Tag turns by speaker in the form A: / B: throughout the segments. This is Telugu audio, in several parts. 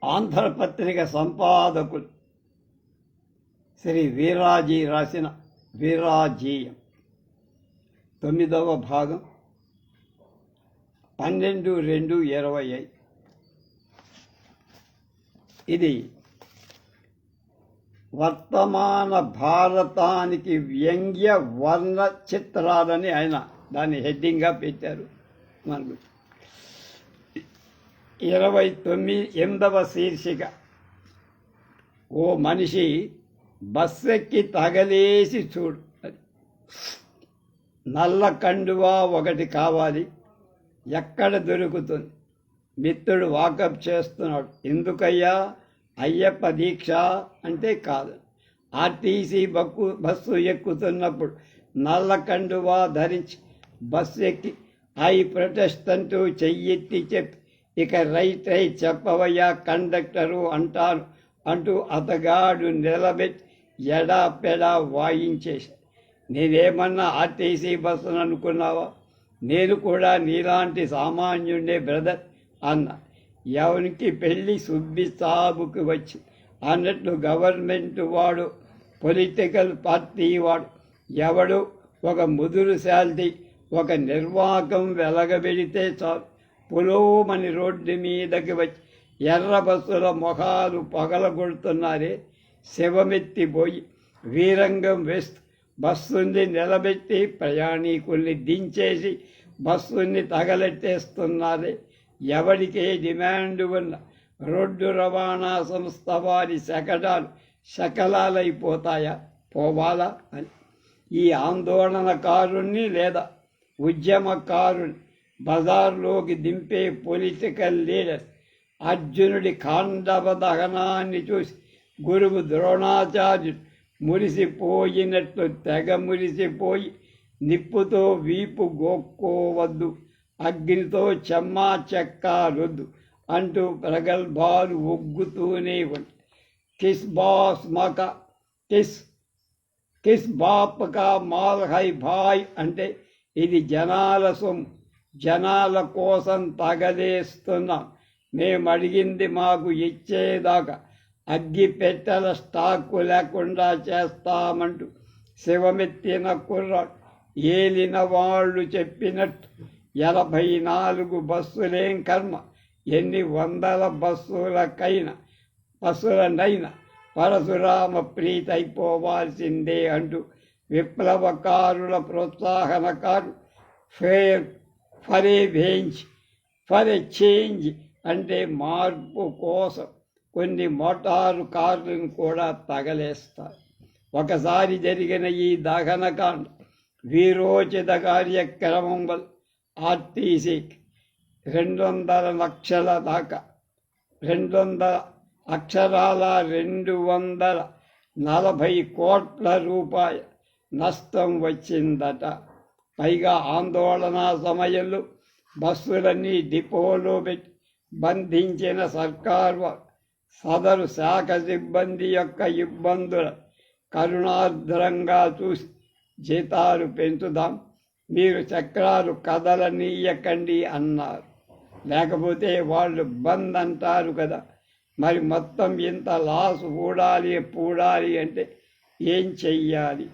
A: ఆంధ్రపత్రిక సంపాదకులు శ్రీ వీరాజీ రాసిన వీరాజీయం 9వ భాగం 12/2/25. ఇది వర్తమాన భారతానికి వ్యంగ్య వర్ణ చిత్రాలని ఆయన దాన్ని హెడ్డింగ్గా పెట్టారు. మనకు 28వ శీర్షిక, ఓ మనిషి బస్సెక్కి తగలేసి చూడు. నల్ల కండువా ఒకటి కావాలి, ఎక్కడ దొరుకుతుంది? మిత్రుడు వాకప్ చేస్తున్నాడు. ఎందుకయ్యా? అయ్యప్ప దీక్ష అంటే కాదు. ఆర్టీసీ బస్సు ఎక్కుతున్నప్పుడు నల్ల కండువా ధరించి బస్సు ఎక్కి ఐ ప్రొటెస్ట్ అంటూ చెయ్యెత్తి చెప్పి, ఇక రైట్ చెప్పవయ్యా కండక్టరు అంటాను అంటూ అతగాడు నిలబెట్టి ఎడాపెడా వాయించేశాడు. నేనేమన్నా ఆర్టీసీ బస్సును అనుకున్నావా? నేను కూడా నీలాంటి సామాన్యుడే బ్రదర్ అన్న. ఎవరికి పెళ్ళి సుబ్బి సాబుకి వచ్చి అన్నట్లు గవర్నమెంట్ వాడు, పొలిటికల్ పార్టీ వాడు ఎవడు ఒక ముదురు శాల్తీ ఒక నిర్వాహకం వెలగబెడితే చాలు, పులోమని రోడ్డు మీదకి వచ్చి ఎర్ర బస్సుల మొహాలు పగలగొడుతున్నారే, శవమెత్తిపోయి వీరంగం వేస్తూ బస్సుని నిలబెట్టి ప్రయాణికుల్ని దించేసి బస్సుని తగలెట్టేస్తున్నారే. ఎవరికే డిమాండ్ ఉన్న రోడ్డు రవాణా సంస్థ వారి శకటాలు శకలాలైపోతాయా? పోవాలా అని ఈ ఆందోళనకారుణ్ణి లేదా ఉద్యమకారుని బజార్లోకి దింపే పొలిటికల్ లీడర్ అర్జునుడి ఖాండవ దహనాన్ని చూసి గురువు ద్రోణాచార్యుడు మురిసిపోయినట్లు తెగ మురిసిపోయి, నిప్పుతో వీపు గోక్కోవద్దు, అగ్నితో చెమ్మా చెక్కారొద్దు అంటూ ప్రగల్భాలు ఒగ్గుతూనే ఉంటాయి. కిస్ బాస్ మక కిస్ బాప్ కా మాల్ హై భాయ్ అంటే ఇది జనాల సొమ్ము, జనాల కోసం తగలేస్తున్నాం, మేము అడిగింది మాకు ఇచ్చేదాకా అగ్గి పెట్టెల స్టాకు లేకుండా చేస్తామంటూ శివమెత్తిన కుర్రాడు ఏలిన వాళ్ళు చెప్పినట్టు 84 బస్సులేం కర్మ, ఎన్ని వందల బస్సులనైనా పరశురామ ప్రీతి అయిపోవాల్సిందే అంటూ విప్లవకారుల ప్రోత్సాహనకారు ఫర్ ఏ చేంజ్ అంటే మార్పు కోసం కొన్ని మోటారు కార్లను కూడా తగలేస్తారు. ఒకసారి జరిగిన ఈ దహనకాండ వీరోచిత కార్యక్రమం వల్ల ఆర్టీసీకి 200 లక్షల దాకా 240 కోట్ల రూపాయల నష్టం వచ్చిందట. పైగా ఆందోళన సమయంలో బస్సులన్నీ డిపోలో పెట్టి బంధించిన సర్కారు సదరు శాఖ సిబ్బంది యొక్క ఇబ్బందుల కరుణార్ద్రంగా చూసి జీతాలు పెంచుదాం, మీరు చక్రాలు కదలనీయకండి అన్నారు. లేకపోతే వాళ్ళు బంద్ అంటారు కదా. మరి మొత్తం ఇంత లాస్ పూడాలి అంటే ఏం చెయ్యాలి?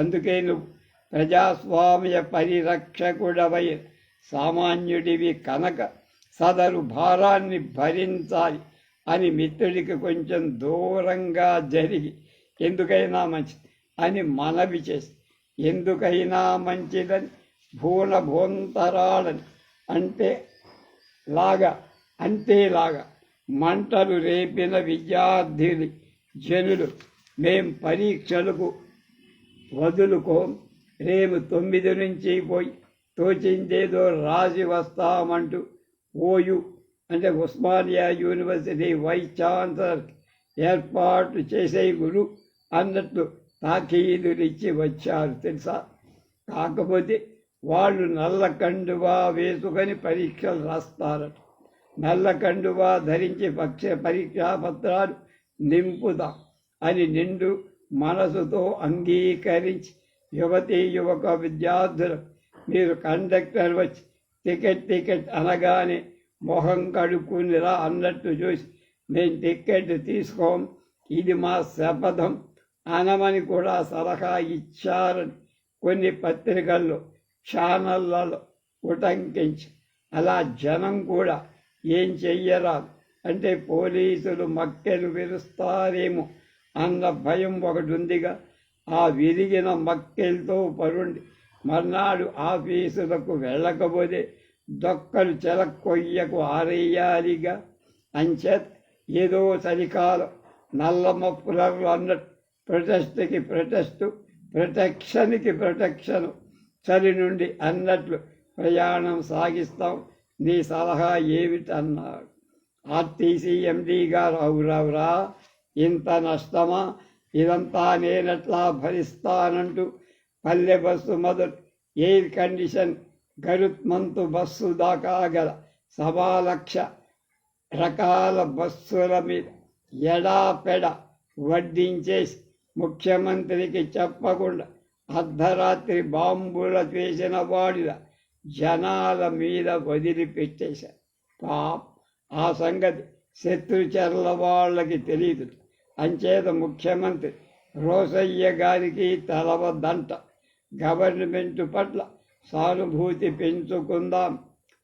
A: అందుకే నువ్వు ప్రజాస్వామ్య పరిరక్షకుడవై సామాన్యుడివి కనుక సదరు భారాన్ని భరించాలి అని మిత్రుడికి కొంచెం దూరంగా జరిగి ఎందుకైనా మంచిది అని మనవి చేసి, ఎందుకైనా మంచిదని భూనభోంతరాలని అంతేలాగా మంటలు రేపిన విద్యార్థులు జనులు, మేం పరీక్షలకు వదులుకోం, రేపు 9 నుంచి పోయి తోచిందేదో రాసి వస్తామంటూ ఓయు అంటే ఉస్మానియా యూనివర్సిటీ వైస్ ఛాన్సలర్ ఏర్పాటు చేసే గురు అన్నట్లు తాకీదులిచ్చి వచ్చారు తెలుసా. కాకపోతే వాళ్ళు నల్ల కండువా వేసుకొని పరీక్షలు రాస్తారట. నల్ల కండువా ధరించి పరీక్షా పత్రాలు నింపుదాం అని నిండు మనసుతో అంగీకరించి యువక విద్యార్థులు, మీరు కండక్టర్ వచ్చి టికెట్ అనగానే మొహం కడుక్కునిరా అన్నట్టు చూసి మేము టికెట్ తీసుకోం, ఇది మా శపథం అనమని కూడా సలహా ఇచ్చారని కొన్ని పత్రికల్లో ఛానళ్లలో ఉటంకించి, అలా జనం కూడా ఏం చెయ్యరాదు అంటే పోలీసులు మక్కెలు విరుస్తారేమో అన్న భయం ఒకటి ఉందిగా. ఆ విరిగిన మక్కెలతో పరుండి మర్నాడు ఆఫీసులకు వెళ్ళకపోతే దొక్కలు చెలక్కొయ్యకు ఆరేయాలిగా. అంచేత ఏదో చలికాలం నల్ల మఫ్లర్లు అన్నట్టు ప్రొటెస్ట్కి ప్రొటెస్టు, ప్రొటెక్షన్కి ప్రొటెక్షను, చలి నుండి అన్నట్లు ప్రయాణం సాగిస్తాం. నీ సలహా ఏమిటన్నాడు. ఆర్టీసీ ఎండీ గారు, అవురవురా ఇంత నష్టమా, ఇదంతా నేనెట్లా భరిస్తానంటూ పల్లె బస్సు మొదలు ఎయిర్ కండిషన్ గరుత్మంతు బస్సు దాకా గల 1,00,000 రకాల బస్సుల మీద ఎడాపెడ వడ్డించేసి ముఖ్యమంత్రికి చెప్పకుండా అర్ధరాత్రి బాంబుల వేసిన వాడిలా జనాల మీద వదిలిపెట్టేశారు. పాపం ఆ సంగతి శత్రుచర్ల వాళ్ళకి తెలియదు. అంచేత ముఖ్యమంత్రి రోసయ్య గారికి తలవదంట. గవర్నమెంట్ పట్ల సానుభూతి పెంచుకుందాం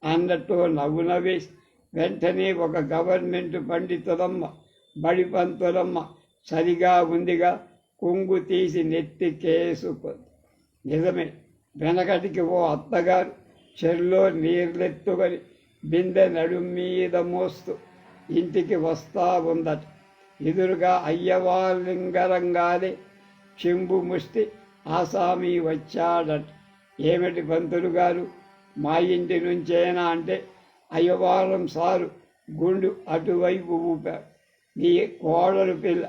A: అన్నట్టు నవ్వు నవ్వేసి వెంటనే ఒక గవర్నమెంట్ పండితులమ్మ, బడి పంతులమ్మ సరిగా ఉందిగా కొంగు తీసి నెత్తికేసుకుంది. నిజమే, వెనకటికి ఓ అత్తగారు చెరులో నీళ్ళెత్తుకొని బిందె నడుం మీద మోస్తూ ఇంటికి వస్తా ఉందట. ఎదురుగా అయ్యవాలింగరంగానే చెంబు ముష్టి ఆసామి వచ్చాడట. ఏమిటి పంతులు గారు, మా ఇంటి నుంచేనా అంటే అయ్యవారం సారు గుండు అటువైపు ఊపాడు. నీ కోడలు పిల్ల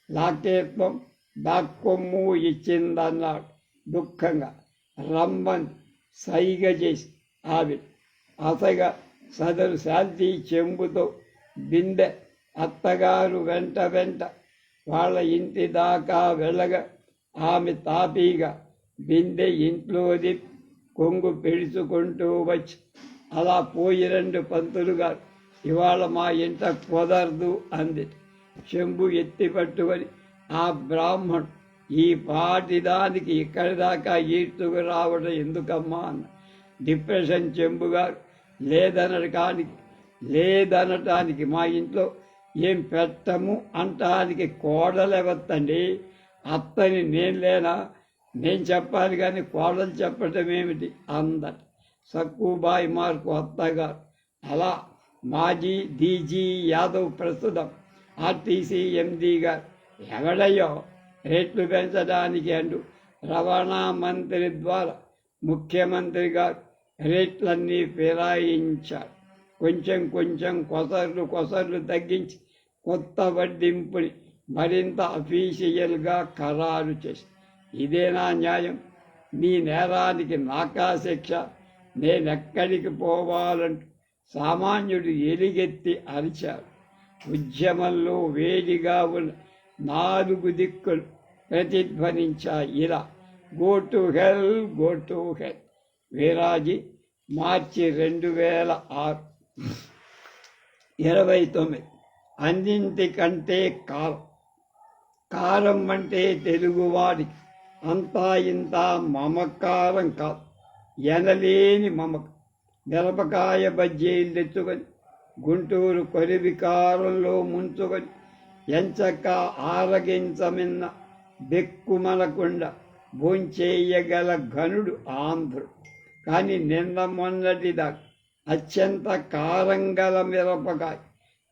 A: లాకేత్వం దాక్కొమ్ము ఇచ్చిందన్నాడు దుఃఖంగా. రమ్మని సైగ చేసి ఆవిడ అతగా సదరు శాంతి చెంబుతో బిందె అత్తగారు వెంట వెంట వాళ్ళ ఇంటి దాకా వెళ్ళగా ఆమె తాపీగా బిందె ఇంట్లోది కొంగు పెడుచుకుంటూ వచ్చి, అలా పోయి రండి పంతులు గారు, ఇవాళ మా ఇంట కుదరదు అంది. చెంబు ఎత్తి పట్టుకొని ఆ బ్రాహ్మణుడు, ఈ పాటిదానికి ఇక్కడి దాకా ఈడ్చుకు రావడం ఎందుకమ్మా అన్న. డిప్రెషన్ చెంబు గారు, లేదనటానికి మా ఇంట్లో ఏం పెట్టము అంటానికి కోడలెవత్తండి, అత్తని నేను లేనా, నేను చెప్పాలి కానీ కోడలు చెప్పటం ఏమిటి అందట. సక్కుబాయి మార్కు అత్తగారు. అలా మాజీ డీజీ యాదవ్ ప్రస్తుతం ఆర్టీసీ ఎండీ గారు ఎవడయ్యో రేట్లు పెంచడానికి అంటూ రవాణా మంత్రి ద్వారా ముఖ్యమంత్రి గారు రేట్లన్నీ ఫిరాయించారు. కొంచెం కొంచెం కొసర్లు తగ్గించి కొత్త వడ్డింపుని మరింత అఫీషియల్గా ఖరారు చేసి, ఇదేనా న్యాయం? నీ నేరానికి నాకా శిక్ష, నేనెక్కడికి పోవాలంటూ సామాన్యుడు ఎలిగెత్తి అరిచాడు. ఉద్యమంలో వేడిగా ఉన్న 4 దిక్కులు ప్రతిధ్వనించాయి ఇలా, go to hell, go to hell. Veeraji, మార్చి 2006. 29. అన్నింటికంటే కారం అంటే తెలుగువాడికి అంతా ఇంత మమకారం కాదు, ఎనలేని మమక. మిరపకాయ బజ్జీలు తెచ్చుకొని గుంటూరు కొరివికారంలో ముంచుకొని ఎంచక్క ఆరగించమిన్న బెక్కుమనకుండా భోంచేయగల ఘనుడు ఆంధ్రుడు. కానీ నిన్న మొన్నటిదాకా అత్యంత కారంగల మిరపకాయ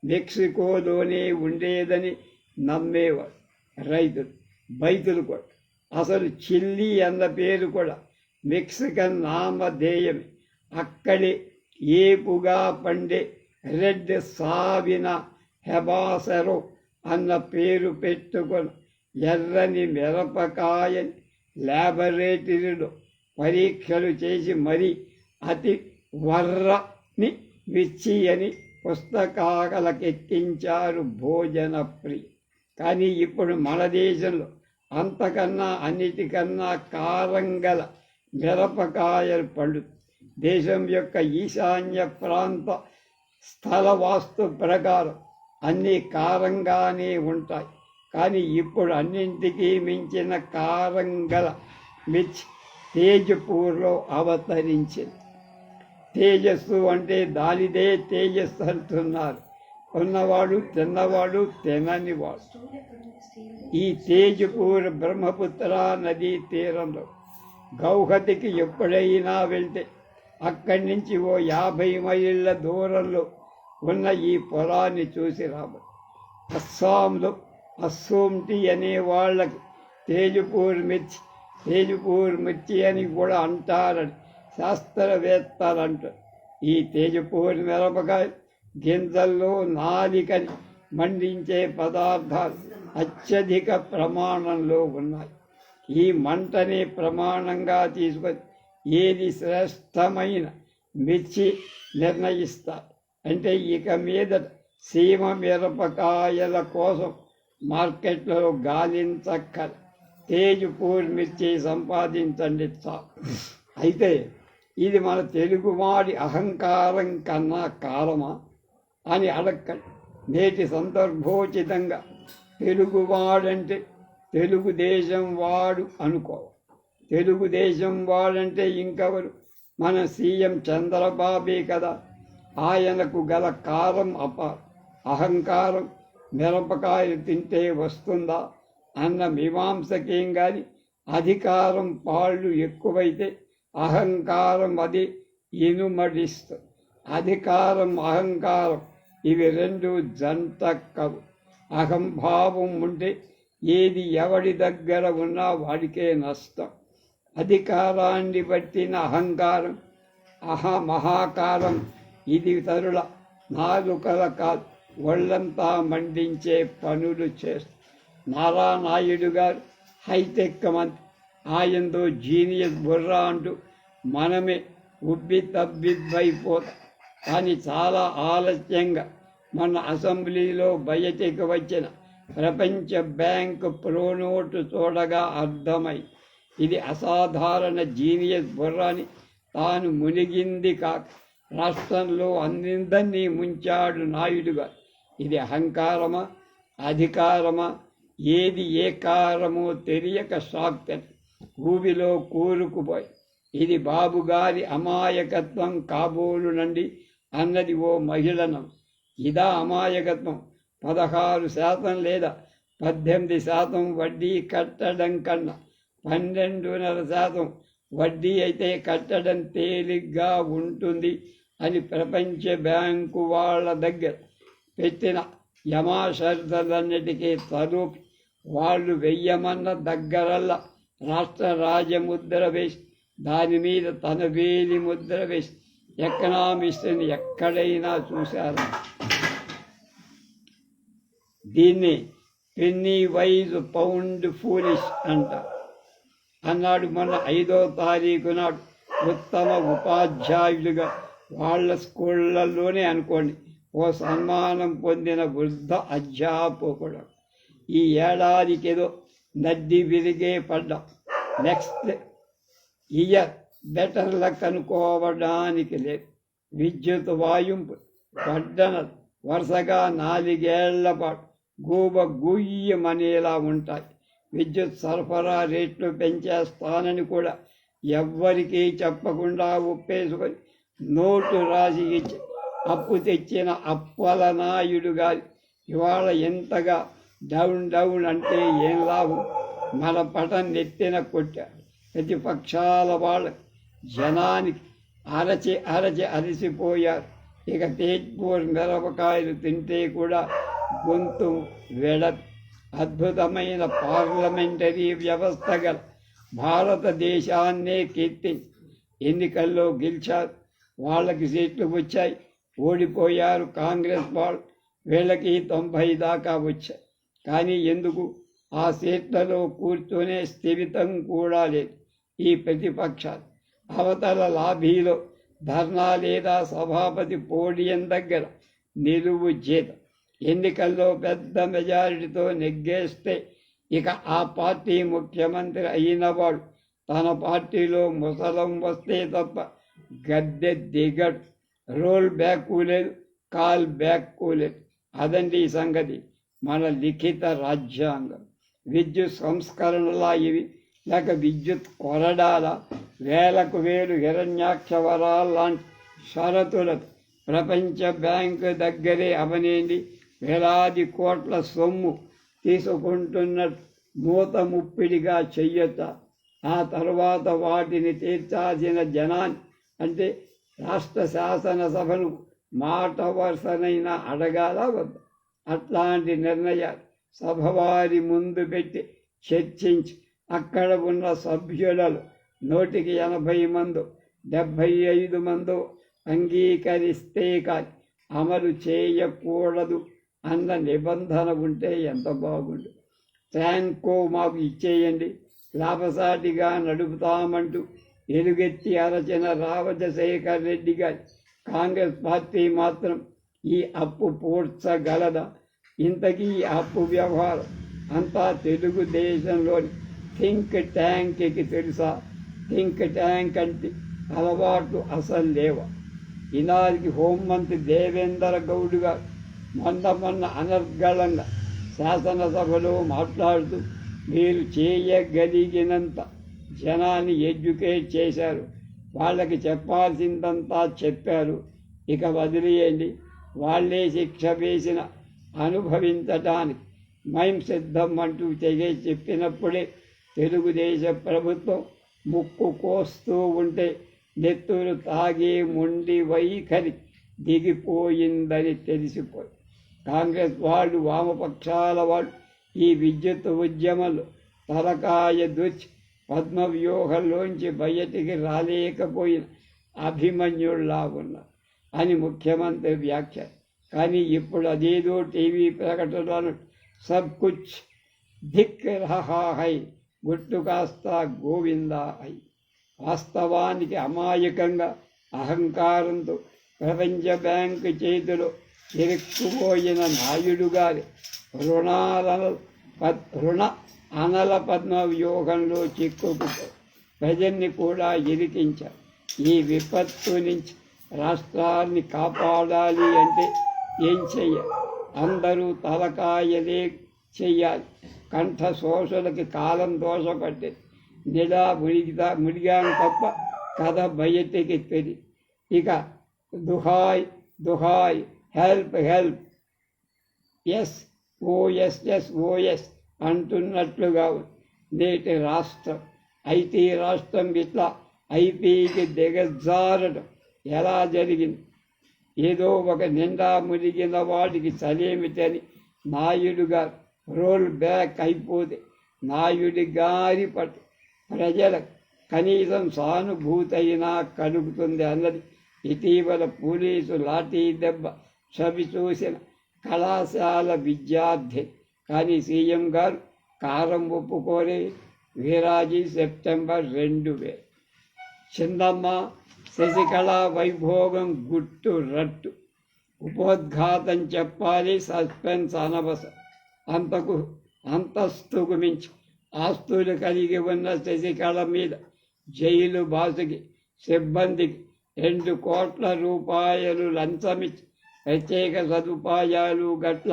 A: మెక్సికోలోనే ఉండేదని నమ్మేవాడు రైతులు, బైతులు కూడా. అసలు చిల్లీ అన్న పేరు కూడా మెక్సికన్ నామధేయమే. అక్కడే ఏపుగా పండే రెడ్ సావిన హెబాసెరో అన్న పేరు పెట్టుకొని ఎర్రని మిరపకాయని ల్యాబొరేటరీలో పరీక్షలు చేసి మరీ అతి వర్రని విచ్చి అని పుస్తకాలకెక్కించారు భోజన ప్రియ. కానీ ఇప్పుడు మన దేశంలో అంతకన్నా అన్నిటికన్నా కారంగల మిరపకాయలు పండు. దేశం యొక్క ఈశాన్య ప్రాంత స్థల వాస్తు ప్రకారం అన్నీ కారంగానే ఉంటాయి. కానీ ఇప్పుడు అన్నింటికీ మించిన కారం గల మిర్చి తేజపూర్లో అవతరించింది. తేజస్సు అంటే దానిదే తేజస్సు అంటున్నారు. ఉన్నవాడు తిన్నవాడు తిననివాడు. ఈ తేజపూర్ బ్రహ్మపుత్ర నదీ తీరంలో గౌహతికి ఎప్పుడైనా వెళ్తే అక్కడి నుంచి ఓ 50 మైళ్ళ దూరంలో ఉన్న ఈ పొలాన్ని చూసి రాబోదు. అస్సాంలో అస్సోంటి అనే వాళ్ళకి తేజపూర్ మిర్చి అని కూడా అంటారని శాస్త్రవేత్తలు అంటారు. ఈ తేజపూర్ మిరపకాయ గింజల్లో నాలికని మండించే పదార్థాలు అత్యధిక ప్రమాణంలో ఉన్నాయి. ఈ మంటని ప్రమాణంగా తీసుకొని ఏది శ్రేష్టమైన మిర్చి నిర్ణయిస్తారు. అంటే ఇక మీద సీమ మిరపకాయల కోసం మార్కెట్లో గాలించక్కల తేజపూర్ మిర్చి సంపాదించండి చాలు. అయితే ఇది మన తెలుగువాడి అహంకారం కన్నా కారమా అని అడగండి. నేటి సందర్భోచితంగా తెలుగువాడంటే తెలుగుదేశం వాడు అనుకోవాలి. తెలుగుదేశం వాడంటే ఇంకెవరు? మన సీఎం చంద్రబాబే కదా. ఆయనకు గల కారం అహంకారం మిరపకాయలు తింటే వస్తుందా అన్న మీమాంసకేం కానీ అధికారం పాళ్ళు ఎక్కువైతే అహంకారం అది ఇనుమడిస్తుంది. అధికారం అహంకారం ఇవి రెండు జంట కవు. అహంభావం ఉంటే ఏది ఎవడి దగ్గర ఉన్నా వాడికే నష్టం. అధికారాన్ని బట్టిన అహంకారం మహాకారం ఇది తరుల నాలుకల కాదు ఒళ్ళంతా మండించే పనులు చేస్తారు. నారానాయుడు గారు హైటెక్ మంత్రి. ఆయనతో జీనియస్ బుర్రా అంటూ మనమే ఉబ్బితబ్బిబ్బైపోతాం. కానీ చాలా ఆలస్యంగా మన అసెంబ్లీలో బయటికి వచ్చిన ప్రపంచ బ్యాంకు ప్రోనోటు చూడగా అర్థమై ఇది అసాధారణ జీనియస్ బుర్రాని. తాను మునిగింది కాక రాష్ట్రంలో అందరినీ ముంచాడు నాయుడుగా. ఇది అహంకారమా అధికారమా? ఏది ఏ కారమో తెలియక షాక్ ఊబిలో కూరుకుపోయి ఇది బాబుగారి అమాయకత్వం కాబోలునండి అన్నది ఓ మహిళను. ఇదా అమాయకత్వం? 16% లేదా 18% వడ్డీ కట్టడం కన్నా 12.5% వడ్డీ అయితే కట్టడం తేలిగ్గా ఉంటుంది అని ప్రపంచ బ్యాంకు వాళ్ళ దగ్గర పెట్టిన యమాషరతులన్నిటికీ తలూపి వాళ్ళు వెయ్యమన్న దగ్గరల్లా రాష్ట్ర రాజముద్ర వేసి దాని మీద తన వేలి ముద్ర వేసి ఎకనామిస్ట్ని ఎక్కడైనా చూశారు. దీన్ని పెన్నీ వైజ్ పౌండ్ ఫూలిష్ అన్నాడు. మొన్న 5వ తారీఖు నాడు ఉత్తమ ఉపాధ్యాయులుగా వాళ్ళ స్కూళ్ళల్లోనే అనుకోండి ఓ సన్మానం పొందిన వృద్ధ అధ్యాపకుడు. ఈ ఏడాదికేదో నడ్డి విరిగే పడ్డాం. నెక్స్ట్ ఇయర్ బెటర్ లక్ అనుకోవడానికి లేదు. విద్యుత్ వాయింపు పడ్డన వరుసగా 4 ఏళ్ల పాటు గుయ్యమనేలా ఉంటాయి. విద్యుత్ సరఫరా రేట్లు పెంచేస్తానని కూడా ఎవ్వరికీ చెప్పకుండా ఒప్పేసుకొని నోటు రాసి ఇచ్చి అప్పు తెచ్చిన అప్పలనాయుడు గారి ఇవాళ ఎంతగా డౌన్ అంటే ఏం లాభం? మన పటం నెత్తిన కొట్టారు. ప్రతిపక్షాల వాళ్ళ జనానికి అరచి అలసిపోయారు. ఇక తేజ్పూర్ మిరపకాయలు తింటే కూడా గొంతు వెడదు. అద్భుతమైన పార్లమెంటరీ వ్యవస్థ గల భారతదేశాన్నే కీర్తించి ఎన్నికల్లో గెలిచారు. వాళ్ళకి సీట్లు వచ్చాయి. ఓడిపోయారు కాంగ్రెస్ వాళ్ళు. వీళ్ళకి 90 దాకా వచ్చాయి. కానీ ఎందుకు? ఆ సీట్లలో కూర్చొనే స్థిమితం కూడా లేదు ఈ ప్రతిపక్షాలు. అవతల లాబీలో ధర్నా లేదా సభాపతి పోడియం దగ్గర నిలువు జీతం. ఎన్నికల్లో పెద్ద మెజారిటీతో నెగ్గేస్తే ఇక ఆ పార్టీ ముఖ్యమంత్రి అయినవాడు తన పార్టీలో ముసలం వస్తే తప్ప గద్దె దిగడు. రోల్ బ్యాక్ లేదు, కాల్ బ్యాక్ కూలెట్. అదండి ఈ సంగతి, మన లిఖిత రాజ్యాంగం. విద్యుత్ సంస్కరణలా ఇవి, లేక విద్యుత్ కొరడాల? వేలకు వేలు హిరణ్యాక్షవరాల లాంటి షరతులతో ప్రపంచ బ్యాంకు దగ్గరే అవనేండి వేలాది కోట్ల సొమ్ము తీసుకుంటున్నట్టు మూత ముప్పిడిగా చెయ్యొచ్చా? ఆ తర్వాత వాటిని తీర్చాల్సిన జనాన్ని, అంటే రాష్ట్ర శాసనసభను మాట వరుసనైనా అడగాల వద్ద? అట్లాంటి నిర్ణయాలు సభవారి ముందు పెట్టి చర్చించి అక్కడ ఉన్న సభ్యులలో 180 మందో 75 మందో అంగీకరిస్తే కానీ అమలు చేయకూడదు అన్న నిబంధన ఉంటే ఎంత బాగుండు. ట్రాన్కో మాకు ఇచ్చేయండి, లాభసాటిగా నడుపుతామంటూ ఎలుగెత్తి అరచిన రాజశేఖర్ రెడ్డి గారి కాంగ్రెస్ పార్టీ మాత్రం ఈ అప్పు పూడ్చగలదా? ఇంతకీ ఈ అప్పు వ్యవహారం అంతా తెలుగుదేశంలోని థింక్ ట్యాంక్కి తెలుసా? థింక్ ట్యాంక్ అంటే అలవాటు అసలు లేవా? ఈనాటికి హోంమంత్రి దేవేంద్ర గౌడ్ గారు మొన్న అనర్గళంగా శాసనసభలో మాట్లాడుతూ మీరు చేయగలిగినంత జనాన్ని ఎడ్యుకేట్ చేశారు, వాళ్ళకి చెప్పాల్సిందంతా చెప్పారు, ఇక వదిలేయండి, వాళ్ళే శిక్ష వేసిన అనుభవించటానికి మేం సిద్ధం అంటూ తెగే చెప్పినప్పుడే తెలుగుదేశ ప్రభుత్వం ముక్కు కోస్తూ ఉంటే నెత్తురు తాగే మొండి వైఖరి దిగిపోయిందని తెలిసిపోయి కాంగ్రెస్ వాళ్ళు, వామపక్షాల వాళ్ళు ఈ విద్యుత్ ఉద్యమంలో తలకాయ దూచి పద్మవ్యూహంలోంచి బయటికి రాలేకపోయిన అభిమన్యుల్లా ఉన్నారు అని ముఖ్యమంత్రి వ్యాఖ్య. కానీ ఇప్పుడు అదేదో టీవీ ప్రకటనలను సబ్ కుచ్ దిక్ రహా హై, గుట్టు కాస్త గోవిందా హై. వాస్తవానికి అమాయకంగా అహంకారంతో ప్రపంచ బ్యాంకు చేతిలో ఇరుక్కుపోయిన నాయుడు గారి రుణ అనల పద్మ వ్యూహంలో చిక్కుకుపోయి ప్రజల్ని కూడా ఇరికించారు. ఈ విపత్తు నుంచి రాష్ట్రాన్ని కాపాడాలి అంటే ఏం చెయ్యాలి? అందరూ తలకాయలే చెయ్యాలి. కంఠ శోషలకి కాలం దోషపట్టేది. నిలా ముడిగాను తప్ప కథ బయటికి తెలి. ఇక దుహాయ్ దుహాయ్, హెల్ప్ హెల్ప్, ఎస్ ఓఎస్ అంటున్నట్లుగా నేటి రాష్ట్రం. ఐటీ రాష్ట్రం ఇట్లా ఐపీకి దిగజారడం ఎలా జరిగింది? ఏదో ఒక నిండా మునిగిన వాడికి చలేమిటని నాయుడు గారు రోల్ బ్యాక్ అయిపోతే నాయుడి గారి పట్ల ప్రజలకు కనీసం సానుభూతి అయినా కలుగుతుంది అన్నది ఇటీవల పోలీసు లాఠీ దెబ్బ చవి చూసిన కళాశాల విద్యార్థి. కానీ సీఎం గారు కారం ఒప్పుకోరే. వీరాజీ సెప్టెంబర్ 2000. చిన్నమ్మ శశికళ వైభోగం గుట్టు రట్టు. ఉపోద్ఘాతం చెప్పాలి, సస్పెన్స్ అనవసరం. అంతస్తుకు మించి ఆస్తులు కలిగి ఉన్న శశికళ మీద జైలు బాసుకి సిబ్బందికి 2 కోట్ల రూపాయలు లంచమిచ్చి ప్రత్యేక సదుపాయాలు గట్ల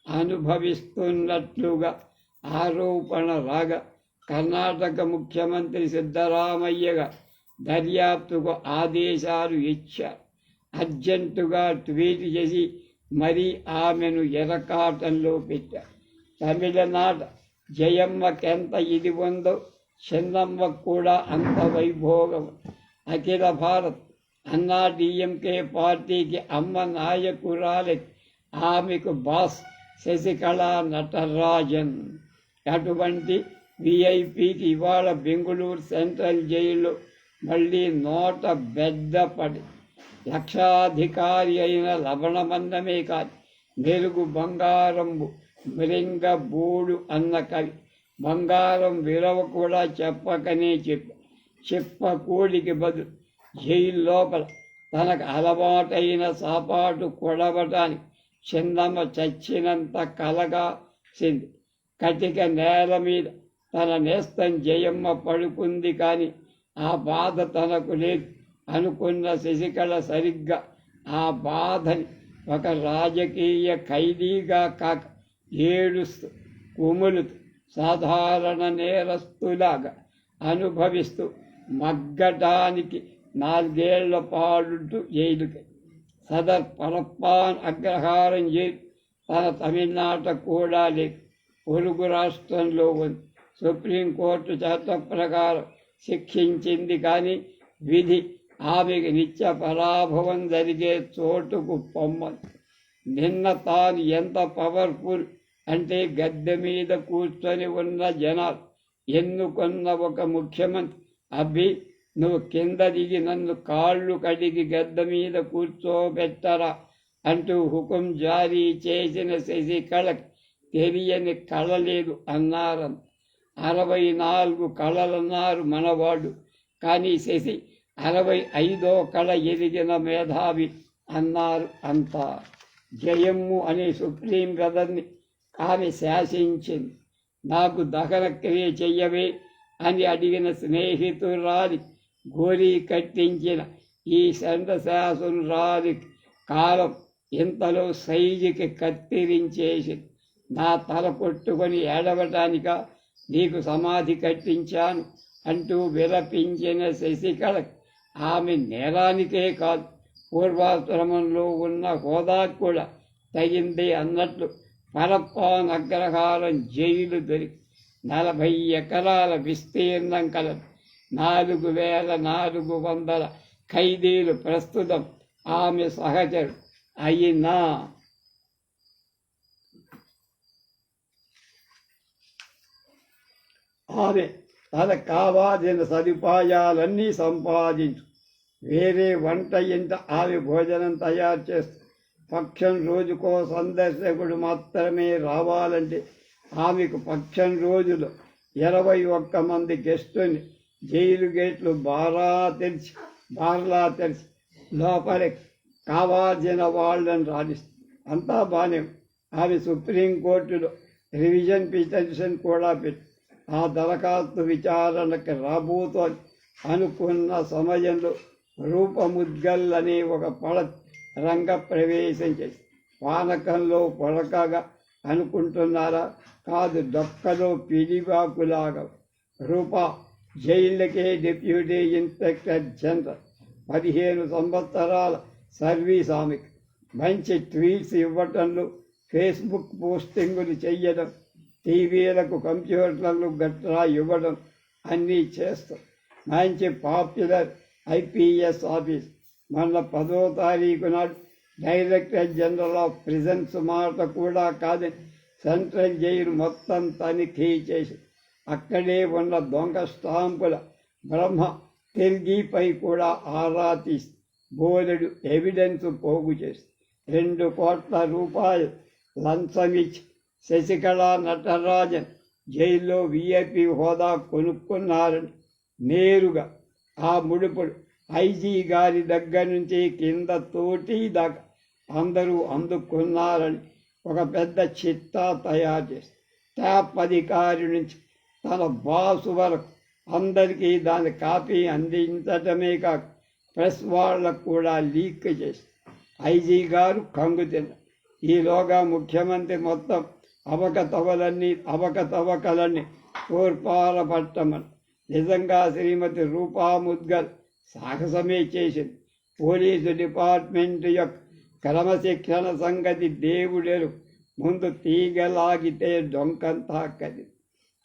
A: అనుభవిస్తున్నట్లుగా ఆరోపణ రాగా కర్ణాటక ముఖ్యమంత్రి సిద్ధరామయ్యగా దర్యాప్తుకు ఆదేశాలు ఇచ్చారు. అర్జెంటుగా ట్వీట్ చేసి మరీ ఆమెను ఎరకాటంలో పెట్టారు. తమిళనాట జయమ్మకెంత ఇది ఉందో చిన్నమ్మకు కూడా అంత వైభోగం. అఖిల భారత్ అన్నా డిఎంకే పార్టీకి అమ్మ నాయకురాలి, ఆమెకు బాస్ శశికళ నటరాజన్. అటువంటి విఐపికి ఇవాళ బెంగుళూరు సెంట్రల్ జైల్లో మళ్ళీ నోట బెద్ద పడి లక్షాధికారి అయిన లవణమందమే కాదు, మెరుగు బంగారంబు మృంగ బూడు అన్న కవి బంగారం విలువ కూడా చెప్పకనే చెప్పకూడికి బదులు జైలు లోపల తనకు అలవాటైన సాపాటు కొడవటానికి చిన్నమ్మ చచ్చినంత కలగాసింది. కటిక నేల మీద తన నేస్తం జయమ్మ పడుకుంది, కానీ ఆ బాధ తనకు లేదు అనుకున్న శశికళ సరిగ్గా ఆ బాధని ఒక రాజకీయ ఖైదీగా కాక ఏడుస్తూ కుములుతూ సాధారణ నేరస్తులాగా అనుభవిస్తూ మగ్గటానికి 4 ఏళ్ల పాటు జైలుకి సదర్ పరప్పాన్ అగ్రహారం జైలు తన తమిళనాట కూడా లేదు, పొరుగు రాష్ట్రంలో ఉంది. సుప్రీంకోర్టు చట్ట ప్రకారం శిక్షించింది, కానీ విధి ఆమెకు నిత్య పరాభవం జరిగే చోటుకు పొమ్మని. నిన్న తాను ఎంత పవర్ఫుల్ అంటే గద్దె మీద కూర్చొని ఉన్న జనాలు ఎన్నుకున్న ఒక ముఖ్యమంత్రి, అబ్బి నువ్వు కింద దిగి నన్ను కాళ్ళు కడిగి గద్దె మీద కూర్చోబెట్టరా అంటూ హుకుం జారీ చేసిన శశికళకి తెలియని కళ లేదు అన్నారంత. 64 కళలన్నారు మనవాడు, కానీ శశి 65వ కళ ఎదిగిన మేధావి అన్నారు అంతా. జయమ్ము అనే సుప్రీం బ్రదర్ని ఆమె శాసించింది. నాకు దహన క్రియ చెయ్యవే అని అడిగిన స్నేహితురాలి గోరీ కట్టించిన ఈ శాసనరాలి కాలం ఇంతలో సైజుకి కత్తిరించేసింది. నా తల కొట్టుకొని ఏడవటానిక నీకు సమాధి కట్టించాను అంటూ విలపించిన శశికళ ఆమె నేరానికే కాదు, పూర్వాశ్రమంలో ఉన్న హోదా కూడా తగింది అన్నట్లు పరప్పాన్ అగ్రహారం జైలు దొరికి 40 ఎకరాల విస్తీర్ణం కలదు. 4400 ఖైదీలు ప్రస్తుతం ఆమె సహచరు. అయినా ఆమె తనకు కావాల్సిన సదుపాయాలన్నీ సంపాదించు. వేరే వంట ఇంట ఆమె భోజనం తయారు చేస్తూ పక్షం రోజుకో సందర్శకుడు మాత్రమే రావాలంటే ఆమెకు పక్షం రోజులో 21 మంది గెస్టుని జైలు గేట్లు బార్లా తెరిచి లోపలికి కావాల్సిన వాళ్ళని రాణిస్తుంది. అంతా బాగానే. ఆమె సుప్రీంకోర్టులో రివిజన్ పిటిషన్ కూడా పెట్టి ఆ దరఖాస్తు విచారణకు రాబోతోంది అనుకున్న సమయంలో రూపముద్గల్ అనే ఒక రంగ ప్రవేశం చేసి పానకంలో పొడకగా అనుకుంటున్నారా? కాదు, డొక్కలో పిడిబాకులాగా. రూప జైళ్ళకే డిప్యూటీ ఇన్స్పెక్టర్ జనరల్, 15 సంవత్సరాల సర్వీస్ ఆమెకు. మంచి ట్వీట్స్ ఇవ్వటంలో, ఫేస్బుక్ పోస్టింగులు చెయ్యడం, టీవీలకు కంప్యూటర్లు గట్రా ఇవ్వడం అన్నీ చేస్తాం. మంచి పాపులర్ ఐపీఎస్ ఆఫీస్. మొన్న 10వ తారీఖు నాడు డైరెక్టర్ జనరల్ ఆఫ్ ప్రిజన్స్ మాట కూడా కాదని సెంట్రల్ జైలు మొత్తం తనిఖీ చేసి అక్కడే ఉన్న దొంగ స్టాంపుల బ్రహ్మ తెల్గీపై కూడా ఆరా తీసి బోలెడు ఎవిడెన్స్ పోగు చేసి 2 కోట్ల రూపాయలు లంచమిచ్చి శశికళ నటరాజన్ జైల్లో విఐపి హోదా కొనుక్కున్నారని నేరుగా ఆ ముడుపుడు ఐజీ గారి దగ్గర నుంచి కింద తోటి దాకా అందరూ అందుకున్నారని ఒక పెద్ద చిట్టా తయారు చేసి ట్యాప్ అధికారి నుంచి తన బాసు వరకు అందరికీ దాని కాపీ అందించటమే కాక ప్రెస్ వాళ్ళకు కూడా లీక్ చేసి ఐజీ గారు కంగుతిన్నారు. ఈలోగా ముఖ్యమంత్రి మొత్తం అవకతవకలన్నీ తోర్పారపట్టమని నిజంగా శ్రీమతి రూపా ముద్గల్ సాహసమే చేసింది. పోలీసు డిపార్ట్మెంట్ యొక్క క్రమశిక్షణ సంగతి దేవుడెరు. ముందు తీగలాగితే డొంకంతా కది.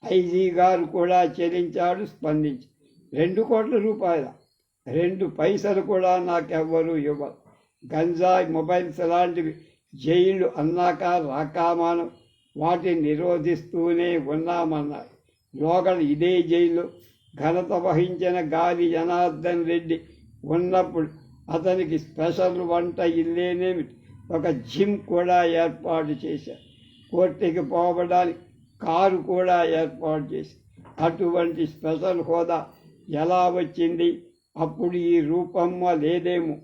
A: ఐజీ గారు కూడా చెల్లించాడు, స్పందించి 2 కోట్ల రూపాయల 2 పైసలు కూడా నాకెవ్వరూ ఇవ్వరు. గంజాయి, మొబైల్స్ లాంటివి జైలు అన్నాక రాకామానం, వాటిని నిరోధిస్తూనే ఉన్నామన్నారు. లోగడ ఇదే జైలు ఘనత వహించిన గాలి జనార్దన్ రెడ్డి ఉన్నప్పుడు అతనికి స్పెషల్ వంట ఇల్లేనేమిటి, ఒక జిమ్ కూడా ఏర్పాటు చేశారు. కోర్టుకి పోవడానికి కారు కూడా ఏర్పాటు చేసి అటువంటి స్పెషల్ హోదా ఎలా వచ్చింది? అప్పుడు ఈ రూపమ్మ లేదేమో,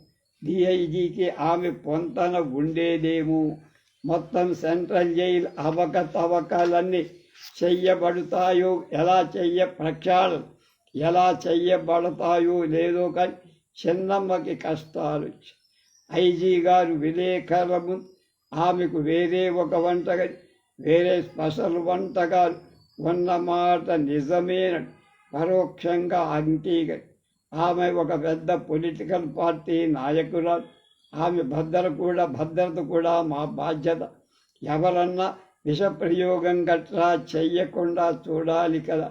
A: డిఐజీకి ఆమె పొంతన ఉండేదేమో. మొత్తం సెంట్రల్ జైలు అవకతవకలన్నీ చెయ్యబడతాయో ప్రక్షాళన ఎలా చెయ్యబడతాయో లేదో కానీ చిన్నమ్మకి కష్టాలు వచ్చి ఐజీ గారు విలేకరుల ముందు ఆమెకు వేరే ఒక వంటగది, వేరే స్పెషల్ వంటకాలు ఉన్నమాట నిజమేనని పరోక్షంగా అంగీకరి. ఆమె ఒక పెద్ద పొలిటికల్ పార్టీ నాయకురాలు. ఆమె భద్రత కూడా మా బాధ్యత. ఎవరన్నా విషప్రయోగం గట్రా చెయ్యకుండా చూడాలి కదా.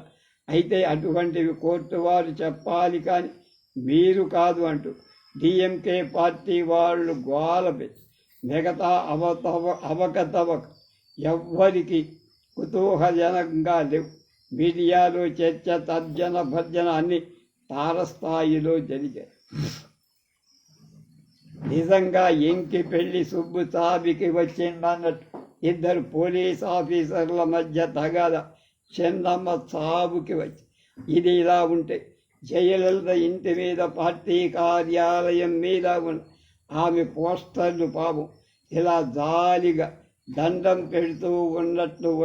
A: అయితే అటువంటివి కోర్టు వారు చెప్పాలి కానీ మీరు కాదు అంటూ డిఎంకే పార్టీ వాళ్ళు గోలపెట్టి మిగతా అవకతవక ఎవ్వరికి కుతూహలజనకంగా లేవు. మీడియాలో చర్చ, తర్జన భర్జన అన్ని తారస్థాయిలో జరిగాయి. నిజంగా ఇంకి పెళ్లి సుబ్బు సాబికి వచ్చిందన్నట్టు ఇద్దరు పోలీస్ ఆఫీసర్ల మధ్య తగాద చిన్నమ్మ సాబుకి వచ్చి. ఇది ఇలా ఉంటే జయలలిత ఇంటి మీద, పార్టీ కార్యాలయం మీద ఉన్న ఆమె పోస్టర్లు పాపం ఇలా జాలిగా దండం పెడుతూ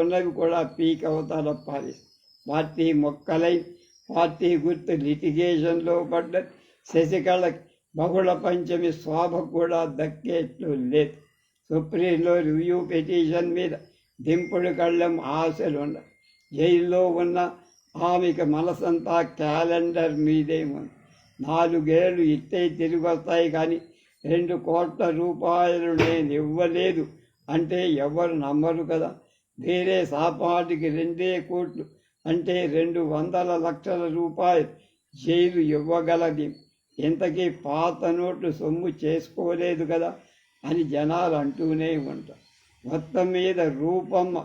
A: ఉన్నవి కూడా పీక్ అవతల పాలిస్తారు. పార్టీ మొక్కలై పార్టీ గుర్తు లిటిగేషన్లో పడ్డ శశికళకి బహుళ పంచమి శోభ కూడా దక్కేట్లు లేదు. సుప్రీంలో రివ్యూ పిటిషన్ మీద దింపుడు కళ్ళం ఆశలుండ. జైల్లో ఉన్న ఆమెకు మనసంతా క్యాలెండర్ మీదే ఉంది. 4 ఏళ్ళు ఇట్టే తిరిగి వస్తాయి కానీ 2 కోట్ల రూపాయలు నేను ఇవ్వలేదు అంటే ఎవరు నమ్మరు కదా. వేరే సాపాటికి 2 కోట్లు అంటే 200 లక్షల రూపాయలు జైలు ఇవ్వగలది. ఇంతకీ పాత నోట్లు సొమ్ము చేసుకోలేదు కదా అని జనాలు అంటూనే ఉంటారు. మొత్తం మీద రూపమ్మ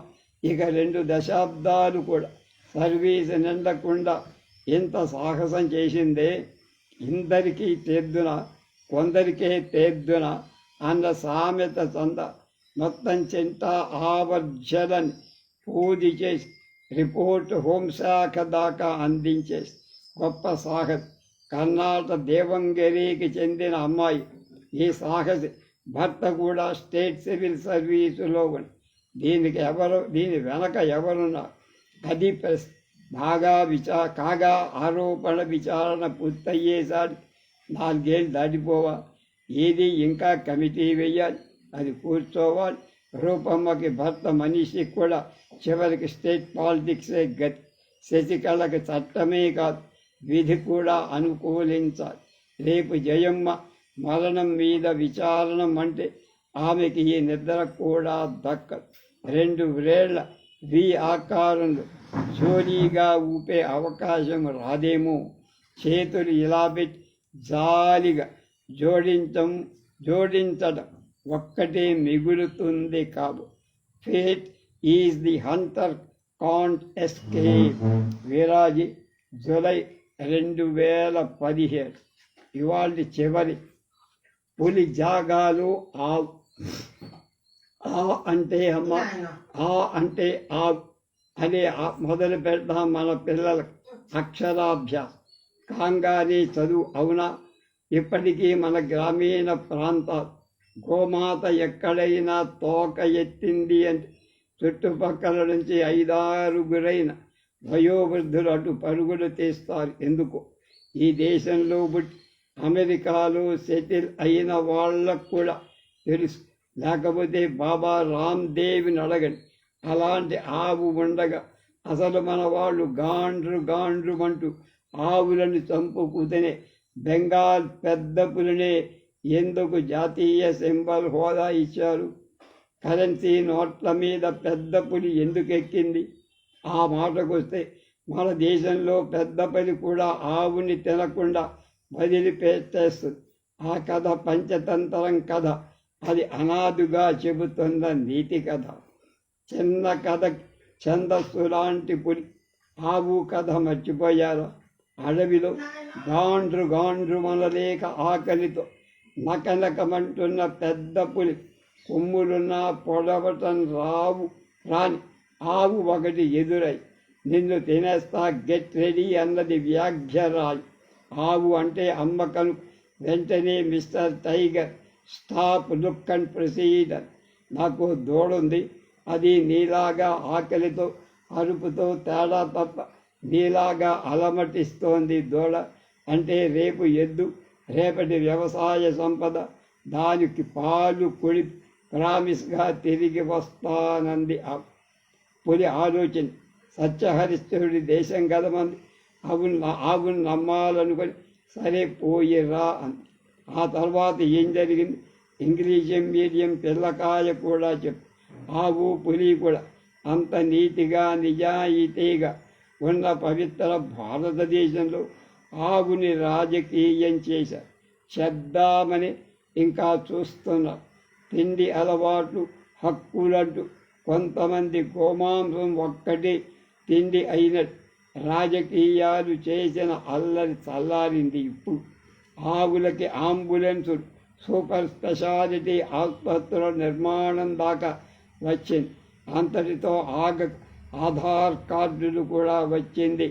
A: ఇక 2 దశాబ్దాలు కూడా సర్వీసు నిండకుండా ఎంత సాహసం చేసిందే. ఇందరికీ తెద్దున కొందరికే తెద్దున అన్న సామెత చంద మొత్తం చింత ఆవర్జలని పూజి చేసి రిపోర్టు హోంశాఖ దాకా అందించేసి గొప్ప సాహసి. కర్ణాటక దేవంగిరికి చెందిన అమ్మాయి. ఈ సాహసి భర్త కూడా స్టేట్ సివిల్ సర్వీసులో ఉంది. దీని వెనక ఎవరున్నారు అది ప్రశ్న. కాగా ఆరోపణ విచారణ పూర్తయ్యేసారి 4 ఏళ్ళు దాటిపోవా. ఏది ఇంకా కమిటీ వేయాలి, అది కూర్చోవాలి. రూపమ్మకి భర్త మనిషికి కూడా చివరికి స్టేట్ పాలిటిక్సే గతి. శశికళకి చట్టమే కాదు విధి కూడా అనుకూలించాలి. రేపు జయమ్మ మరణం మీద విచారణ అంటే ఆమెకి ఈ నిద్ర కూడా దక్కదు. 2 వ్రేళ్ల వి ఆకారంలో జోలీగా ఊపే అవకాశం రాదేమో. చేతులు ఇలా పెట్టి జాలిగా జోడించడం ఒక్కటే మిగులుతుంది కాదు. Fate is the hunter can't escape. Veeraji జూలై 2017. ఇవాళ చివరి పులి జాగాలు ఆవు. ఆ అంటే అమ్మ, ఆ అంటే ఆవు అనే మొదలు పెడదాం మన పిల్లలకు అక్షరాభ్యాసం. కాంగారీ చదువు అవునా? ఇప్పటికీ మన గ్రామీణ ప్రాంతాలు గోమాత ఎక్కడైనా తోక ఎత్తింది అంటే చుట్టుపక్కల నుంచి 5-6 వయోవృద్ధులు అటు పరుగులు తీస్తారు. ఎందుకు? ఈ దేశంలో అమెరికాలో సెటిల్ అయిన వాళ్ళకు కూడా తెలుసు. లేకపోతే బాబా రామ్దేవ్ని అడగండి. అలాంటి ఆవు ఉండగా అసలు మన వాళ్ళు గాండ్రు అంటూ ఆవులను చంపుకుతేనే బెంగాల్ పెద్ద పులినే ఎందుకు జాతీయ సింబల్ హోదా ఇచ్చారు? కరెన్సీ నోట్ల మీద పెద్ద పులి ఎందుకు ఎక్కింది? ఆ మాటకొస్తే మన దేశంలో పెద్ద పులి కూడా ఆవుని తినకుండా వదిలిపెట్టేస్తుంది. ఆ కథ పంచతంత్రం కథ. అది అనాదిగా చెబుతున్న నీతి కథ. చిన్న కథ ఛందస్సు లాంటి పులి. ఆవు కథ మర్చిపోయారా? అడవిలో గాండ్రు మనలేక ఆకలితో నకనకమంటున్న పెద్ద పులి కొమ్ములున్నా పొడవటం రాని ఆవు ఒకటి ఎదురై నిన్ను తినేస్తా గెట్ రెడీ అన్నది వ్యాఘ్యరాయి. ఆవు అంటే అమ్మకను వెంటనే mister tiger stop, look and proceed. నాకు దూడుంది, అది నీలాగా ఆకలితో అరుపుతో తేడా తప్ప నీలాగా అలమటిస్తోంది. దూడ అంటే రేపు ఎద్దు, రేపటి వ్యవసాయ సంపద. దానికి పాలు పొడి ప్రామిస్గా తిరిగి వస్తానంది పులి ఆలోచన. సత్యహరిశ్చరుడి దేశం కదమంది. ఆవును నమ్మాలనుకొని సరే పోయిరా అంది. ఆ తర్వాత ఏం జరిగింది? ఇంగ్లీష్ మీడియం పిల్లకాయ కూడా చెప్పు. ఆవు పులి కూడా అంత నీతిగా నిజాయితీగా ఉన్న పవిత్ర భారతదేశంలో ఆవుని రాజకీయం చేశారు. చేద్దామని ఇంకా చూస్తున్నారు. తిండి అలవాట్లు హక్కులంటూ కొంతమంది గోమాంసం ఒక్కటి తిండి అయినట్టు రాజకీయాలు చేసిన అల్లరి చల్లారింది. ఇప్పుడు ఆవులకి అంబులెన్సులు, సూపర్ స్పెషాలిటీ ఆసుపత్రుల నిర్మాణం దాకా వచ్చింది. అంతటితో ఆధార్ కార్డులు కూడా వచ్చింది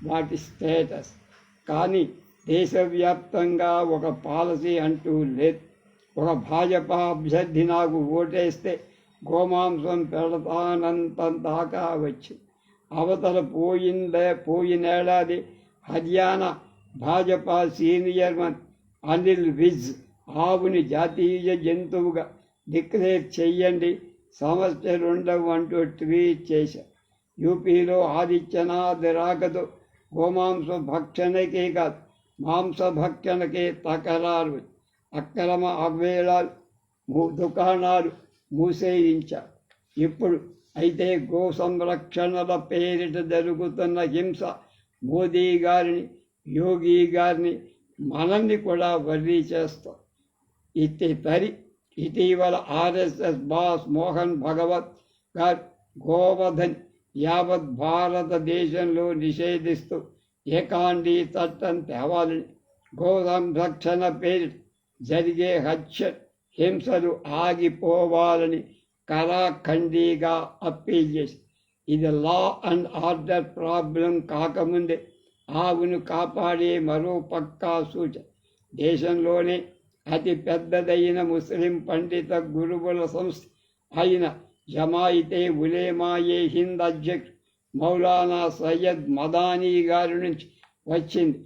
A: వాటి స్టేటస్. కానీ దేశవ్యాప్తంగా ఒక పాలసీ అంటూ లేదు. ఒక భాజపా అభ్యర్థి నాకు ఓటేస్తే గోమాంసం పెడతానంత దాకా వచ్చింది. అవతల పోయినేడాది హర్యానా భాజపా సీనియర్ మంత్రి అనిల్ విజ్ ఆవుని జాతీయ జంతువుగా డిక్లేర్ చెయ్యండి, సమస్యలు ఉండవు అంటూ ట్వీట్ చేశారు. యూపీలో ఆదిత్యనాథ్ రాకతో గోమాంస భక్షణకే కాదు మాంసభక్షణకే తకరారు. అక్రమ అవేళాలు దుకాణాలు మూసేయించారు. ఇప్పుడు అయితే గో సంరక్షణల పేరిట జరుగుతున్న హింస మోదీ గారిని, యోగి గారిని, మనల్ని కూడా వర్రీ చేస్తాం. ఇటీవల ఆర్ఎస్ఎస్ బాస్ మోహన్ భగవత్ గారు గోవధన్ యావత్ భారతదేశంలో నిషేధిస్తూ ఏకాండీ చట్టం తేవాలని, గో సంరక్షణ పేరిట జరిగే హింసలు ఆగిపోవాలని కరాఖండిగా అప్పీల్ చేసి, ఇది లా అండ్ ఆర్డర్ ప్రాబ్లం కాకముందే ఆవును కాపాడే మరో పక్కా సూచన. దేశంలోనే అతి పెద్దదైన ముస్లిం పండిత గురువుల సంస్థ అయిన జమాయితే ఉలేమాయే హింద్ అధ్యక్షుడు మౌలానా సయ్యద్ మదానీ గారి నుంచి వచ్చింది.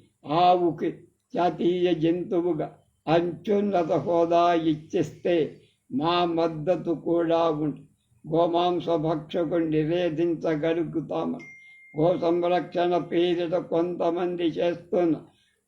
A: ఆవుకి జాతీయ జంతువుగా అత్యున్నత హోదా ఇచ్చిస్తే మా మద్దతు కూడా ఉంటుంది. గోమాంస భక్షకుని నివేదించగలుగుతామని గో సంరక్షణ పేరిట కొంతమంది చేస్తున్న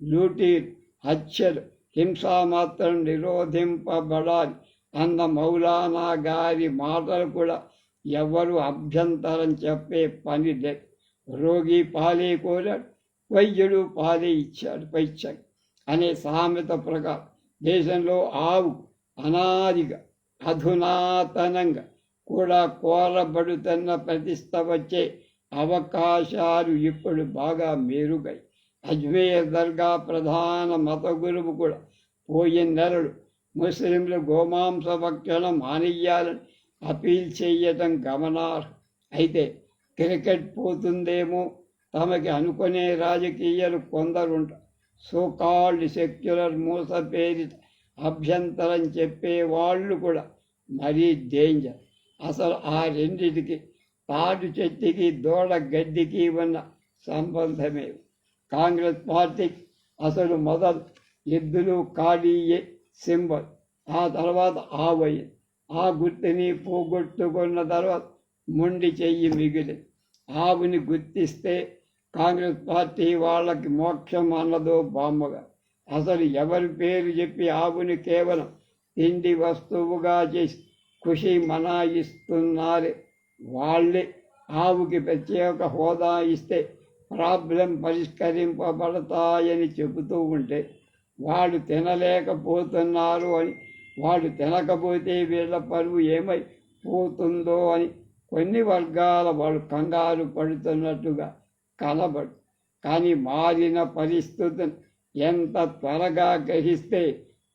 A: లూటీలు, హత్యలు, హింస మాత్రం నిరోధింపబడాలి అన్న మౌలానా గారి మాటలు కూడా ఎవరు అభ్యంతరం చెప్పే పని లేదు. రోగి పాలే కోరాడు, వైద్యుడు పాలే ఇచ్చాడు పైచ్చాడు అనే సామెత ప్రకారం దేశంలో ఆవు అనాదిగా అధునాతనంగా కూడా కోరబడుతున్న ప్రతిష్ట వచ్చే అవకాశాలు ఇప్పుడు బాగా మెరుగాయి. అజ్మేర్ దర్గా ప్రధాన మత గురువు కూడా పోయిన నెలలు ముస్లింలు గోమాంస భక్షణ మానేయాలని అపీల్ చేయటం గమనార్హం. అయితే క్రికెట్ పోతుందేమో తమకి అనుకునే రాజకీయాలు కొందరుంటారు. సోకాల్డ్ సెక్యులర్ మూస పేరిట అభ్యంతరం చెప్పే వాళ్ళు కూడా మరీ డేంజర్. అసలు ఆ రెండిటికి తాడు చెట్టుకి దూడ గడ్డికి ఉన్న సంబంధమే. కాంగ్రెస్ పార్టీకి అసలు మొదలు ఎద్దులు కాళీయే సింబల్, ఆ తర్వాత ఆవయ్య. ఆ గుర్తుని పోగొట్టుకున్న తర్వాత మొండి చెయ్యి మిగిలి. ఆవుని గుర్తిస్తే కాంగ్రెస్ పార్టీ వాళ్ళకి మోక్షం అన్నదో బామ్మగా. అసలు ఎవరి పేరు చెప్పి ఆవుని కేవలం తిండి వస్తువుగా చేసి ఖుషి మనాయిస్తున్నారే వాళ్ళే. ఆవుకి ప్రత్యేక హోదా ఇస్తే ప్రాబ్లం పరిష్కరింపబడతాయని చెబుతూ ఉంటే వాళ్ళు తినలేకపోతున్నారు అని, వాళ్ళు తినకపోతే వీళ్ళ పరువు ఏమై పోతుందో అని కొన్ని వర్గాల వాళ్ళు కంగారు పడుతున్నట్టుగా కనబడు. కానీ మారిన పరిస్థితిని ఎంత త్వరగా గ్రహిస్తే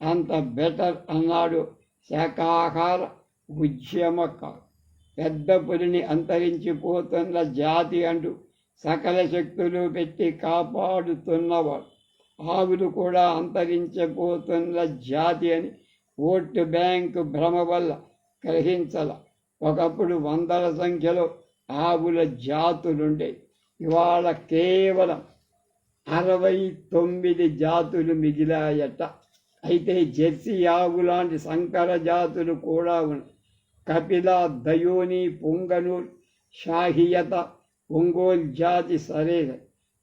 A: అంత బెటర్ అన్నాడు శాకాహార ఉద్యమకారు. పెద్ద పులిని అంతరించిపోతున్న జాతి అంటూ సకల శక్తులు పెట్టి కాపాడుతున్నవాడు. ఆవులు కూడా అంతరించిపోతున్న జాతి అని ఓటు బ్యాంకు భ్రమ వల్ల గ్రహించాల. ఒకప్పుడు వందల సంఖ్యలో ఆవుల జాతులుండే, ఇవాళ కేవలం 69 జాతులు మిగిలాయట. అయితే జెర్సీ ఆవు లాంటి సంకర జాతులు కూడా ఉన్నాయి. కపిల, దయోని, పొంగనూర్, షాహియత, ఒంగోలు జాతి సరైన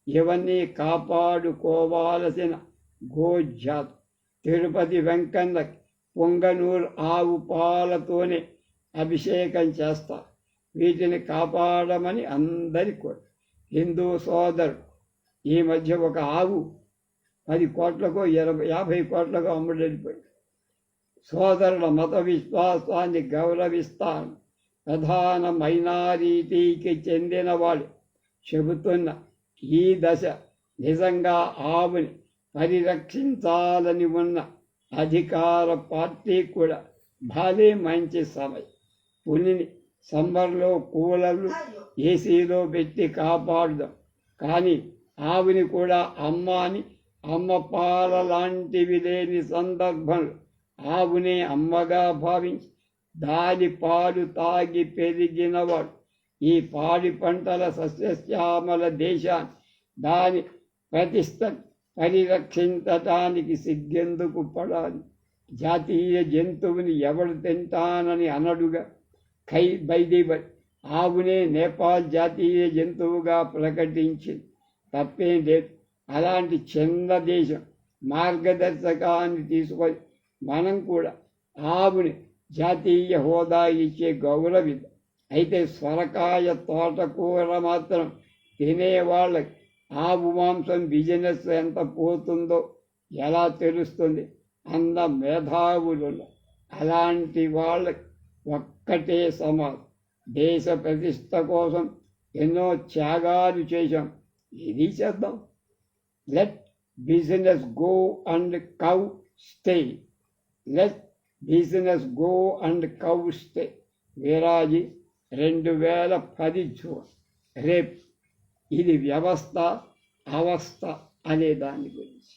A: ఇవన్నీ కాపాడుకోవాల్సిన గోజాతు. తిరుపతి వెంకన్న పొంగనూరు ఆవు పాలతోనే అభిషేకం చేస్తారు. వీటిని కాపాడమని అందరి కోరిక. హిందూ సోదరుడు ఈ మధ్య ఒక ఆవు 10 కోట్లకో 50 కోట్లకో అమ్ముడెళ్ళిపోయింది. సోదరుల మత విశ్వాసాన్ని గౌరవిస్తాను. ప్రధాన మైనారిటీకి చెందినవాడు చెబుతున్న ఈ దశ నిజంగా ఆవుని పరిరక్షించాలని ఉన్న అధికార పార్టీ కూడా భలే మంచి సమయం. పులిని సమ్మర్లో కూలర్లు ఏసీలో పెట్టి కాపాడుదాం, కానీ ఆవుని కూడా అమ్మ పాల లాంటివి లేని సందర్భంలో ఆవునే అమ్మగా భావించి దాని పాలు తాగి పెరిగినవాడు ఈ పాడి పంటల సస్యశ్యామల దేశాన్ని దాని ప్రతిష్టను పరిరక్షించటానికి సిగ్గెందుకు పడాలి? జాతీయ జంతువుని ఎవడు తింటానని అనడుగా. బైదిబల్ ఆవునే నేపాల్ జాతీయ జంతువుగా ప్రకటించింది. తప్పేం లేదు. అలాంటి చిన్న దేశం మార్గదర్శకాన్ని తీసుకొని మనం కూడా ఆవుని జాతీయ హోదా ఇచ్చే గౌరవిద్దాం. అయితే సొరకాయ, తోటకూర మాత్రం తినేవాళ్ళకి ఆవు మాంసం బిజినెస్ ఎంత పోతుందో ఎలా తెలుస్తుంది? అన్న మేధావులు. అలాంటి వాళ్ళకి ఒక్కటే సమాధానం. దేశ ప్రతిష్ట కోసం ఎన్నో త్యాగాలు చేశాం, ఇది చేద్దాం. Let business go and cow stay. Let business go and cow stay. Veeraji 2010 జూన్. రేపు ఇది వ్యవస్థ అవస్థ అనే దాని గురించి.